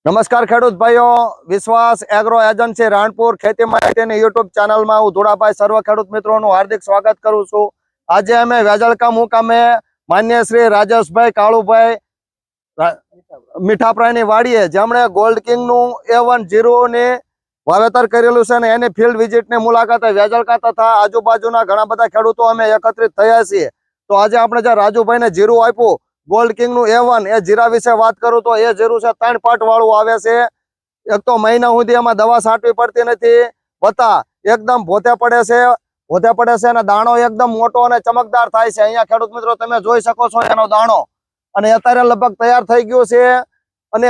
નમસ્કાર ખેડૂત ભાઈઓ, વિશ્વાસ એગ્રો એજન્સી રાણપુર ખેતી માહિતીની યુટ્યુબ ચેનલમાં હું ધોળાભાઈ સર્વ ખેડૂત મિત્રોનું હાર્દિક સ્વાગત કરું છું। આજે અમે વેજળકા મુકામે માન્ય શ્રી રાજેશભાઈ કાળુભાઈ મીઠાપરાની વાડીએ જેમણે ગોલ્ડ કિંગ નું A1 0 ને વાવેતર કરેલું છે ને એની ફિલ્ડ વિઝિટની મુલાકાતે વેજળકા તથા આજુબાજુના ઘણા બધા ખેડૂતો અમે એકત્રિત થયા છીએ। તો આજે આપણે જે રાજુભાઈને જીરું આપ્યું ગોલ્ડ કિંગ નું A1 એ જીરા વિશે વાત કરું તો એ જીરું છે 3 પાટ વાળું આવે છે। એક તો મહિના સુધી એમાં દવા છાંટવી પડતી નથી, બતા એકદમ ભોતે પડે છે અને દાણો એકદમ મોટો અને ચમકદાર થાય છે। અહીંયા ખેડૂત મિત્રો તમે જોઈ શકો છો એનો દાણો, અને અત્યારે લગભગ તૈયાર થઈ ગયું છે। અને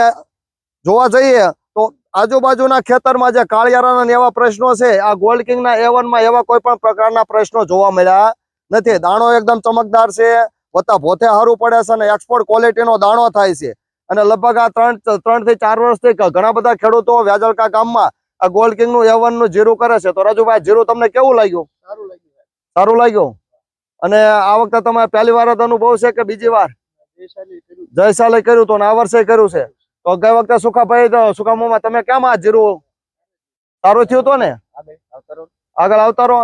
જોવા જઈએ તો આજુબાજુના ખેતરમાં જે કાળિયારાના એવા પ્રશ્નો છે આ ગોલ્ડ કિંગ ના A1 માં એવા કોઈ પણ પ્રકારના પ્રશ્નો જોવા મળ્યા નથી। દાણો એકદમ ચમકદાર છે, વત્તા ભોથે સારું પડે છે અને એક્સપોર્ટ ક્વોલિટીનો દાણો થાય છે। અને લગભગ આ 3 થી 4 વર્ષથી ઘણા બધા ખેડૂતો વેજળકા ગામમાં આ ગોલ્ડ કિંગ નું A1 નું જીરું કરે છે। તો રાજુભાઈ, જીરું તમને કેવું લાગ્યું? સારું લાગ્યું। અને આ વખતે તમે પહેલી વાર જ અનુભવ છે કે બીજી વાર? જય સાલે કર્યું તો આ વર્ષે કર્યું છે। તો ગઈ વખતે સુકામાં તમે કેમ આ જીરું સારું થયું તો ને? આગળ આવતારો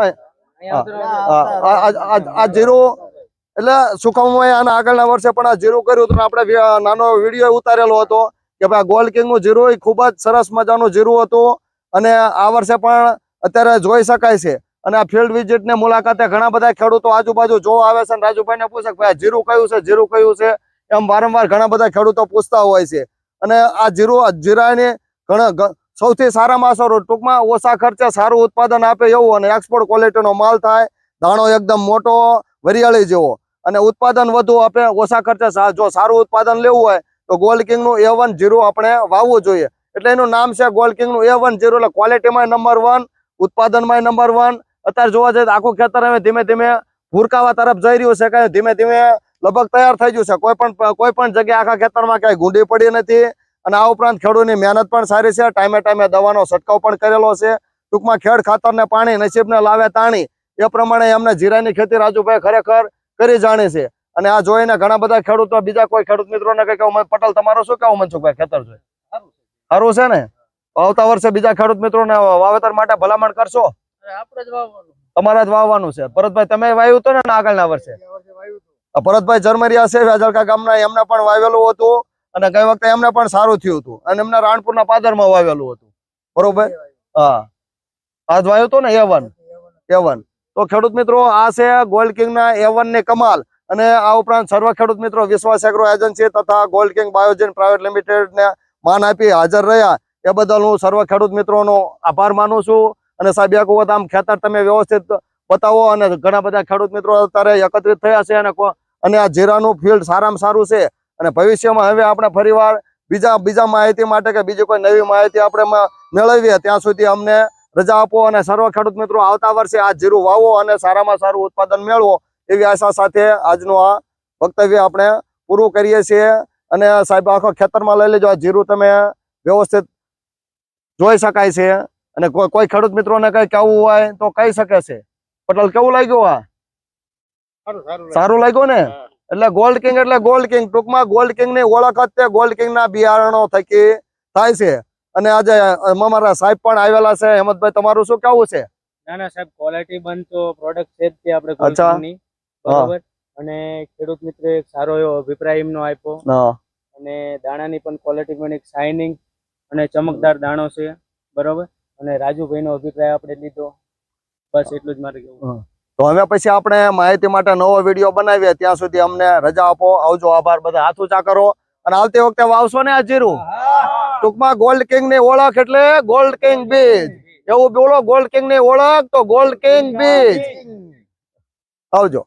આ જીરું એટલે સુકામાં આના આગળના વર્ષે પણ આ જીરું કર્યું હતું। આપણે નાનો વિડીયો ઉતારેલો હતો કે ભાઈ ગોલ્ડ કિંગ નું જીરું ખૂબ જ સરસ મજાનું જીરું હતું અને આ વર્ષે પણ અત્યારે જોઈ શકાય છે। અને આ ફિલ્ડ વિઝિટ ને મુલાકાતે ઘણા બધા ખેડૂતો આજુબાજુ જોવા આવે છે અને રાજુભાઈ ને પૂછે ભાઈ જીરું કયું છે, જીરું કયું છે, એમ વારંવાર ઘણા બધા ખેડૂતો પૂછતા હોય છે। અને આ જીરાની સૌથી સારામાં સારું, ટૂંકમાં ઓછા ખર્ચે સારું ઉત્પાદન આપે એવું અને એક્સપોર્ટ ક્વોલિટીનો માલ થાય, દાણો એકદમ મોટો વરિયાળી જેવો અને ઉત્પાદન વધુ આપે ઓછા ખર્ચે। જો સારું ઉત્પાદન લેવું હોય તો ગોલ્ડ કિંગ નું A1 જીરું આપણે વાવવું જોઈએ। એટલે એનું નામ છે ગોલ્ડ કિંગ નું A1 જીરું। એટલે ક્વોલિટીમાં નંબર 1, ઉત્પાદનમાં નંબર 1। અત્યારે જોવા જઈએ તો આખું ખેતર હવે ધીમે ધીમે ભૂરકાવા તરફ જઈ રહ્યું છે, કે ધીમે ધીમે લગભગ તૈયાર થઈ ગયું છે। કોઈ પણ જગ્યાએ આખા ખેતરમાં કઈ ગુંડી પડી નથી। અને આ ઉપરાંત ખેડૂતની મહેનત પણ સારી છે, ટાઈમે દવાનો છંટકાવ પણ કરેલો છે। ટૂંકમાં ખેડ ખાતર ને પાણી નસીબને લાવે તાણી, એ પ્રમાણે એમને જીરાની ખેતી રાજુભાઈ ખરેખર કરી જાણી છે। અને આ જોઈને ઘણા બધા ખેડૂતો, બીજા કોઈ ખેડૂત મિત્રોને કઈ કહું, પટેલ તમારો શું કહેવું મનસુખભાઈ? ખેતર છે સારું છે ને? આવતા વર્ષે બીજા ખેડૂત મિત્રોને વાવેતર માટે ભલામણ કરશો? તમારે જ વાવવાનું છે। ભરતભાઈ, તમે વાવ્યું હતું ને આગળના વર્ષે? ભરતભાઈ જર્મરિયા છે વેજળકા ગામના, એમને પણ વાવેલું હતું અને ગઈ વખતે એમને પણ સારું થયું હતું અને એમને રાણપુરના પાદરમાં વાવેલું હતું, બરોબર? હા, આજ વાવ્યું હતું ને A1। તો ખેડૂત મિત્રો, આ છે ગોલ્ડ કિંગ ના A1 ની કમાલ। અને આ ઉપરાંત સર્વ ખેડૂત મિત્રો વિશ્વાસ એગ્રો એજન્સી તથા gold king Biogen private limited ને માન આપી હાજર રહ્યા એ બદલ હું સર્વ ખેડૂત મિત્રોનો આભાર માનું છું। અને સાહેબ એક વખત આમ ખેતર તમે વ્યવસ્થિત બતાવો, અને ઘણા બધા ખેડૂત મિત્રો અત્યારે એકત્રિત થયા છે અને આ જીરાનું ફિલ્ડ સારામાં સારું છે। અને ભવિષ્યમાં હવે આપણે ફરીવાર બીજા માહિતી માટે કે બીજી કોઈ નવી માહિતી આપણે મેળવીએ ત્યાં સુધી અમને રજા આપો। અને સર્વ ખેડૂત મિત્રો આવતા વર્ષે આ જીરું વાવો અને સારામાં સારું ઉત્પાદન મેળવો એવી આશા સાથે આજનું આ વક્તવ્ય આપણે પૂરું કરીએ છીએ। અને સાહેબ આખો ખેતરમાં લઈ લેજો, આ જીરું તમે વ્યવસ્થિત જોઈ શકાય છે। અને કોઈ ખેડૂત મિત્રોને કઈ કહેવું હોય તો કહી શકે છે। પટેલ, કેવું લાગ્યું? આ સારું લાગ્યું ને? એટલે ગોલ્ડ કિંગ એટલે ગોલ્ડ કિંગ, ટૂંકમાં ગોલ્ડ કિંગ ની ઓળખ જ તે ગોલ્ડ કિંગ ના બિયારણો થકી થાય છે। અને આજે અમારા સાહેબ પણ આવેલા છે। હેમંતભાઈ, તમારું શું કેવું છે? ના સાહેબ, ક્વોલિટી બનતો પ્રોડક્ટ છે જ તે આપણે ગોલ્ડ કિંગ ની, બરોબર? અને ખેડૂત મિત્ર એક સારો એવો અભિપ્રાય એમનો આપ્યો અને દાણાની પણ ક્વોલિટી પણ એક શાઇનિંગ અને ચમકદાર દાણો છે, બરોબર? અને રાજુભાઈ નો અભિપ્રાય આપણે લીધો, બસ એટલું જ મારે કહેવું। તો હવે પછી આપણે માહિતી માટે નવો વિડીયો બનાવીએ, ત્યાં સુધી અમને રજા આપો। આવજો, આભાર। બધા હાથ ઊંચા કરો અને આવતી વખતે વાવશો ને આ જીરું। ટૂંકમાં ગોલ્ડ કિંગ ની ઓળખ એટલે ગોલ્ડ કિંગ બીજ, એવું બોલો, ગોલ્ડ કિંગ ની ઓળખ તો ગોલ્ડ કિંગ બીજ। આવજો।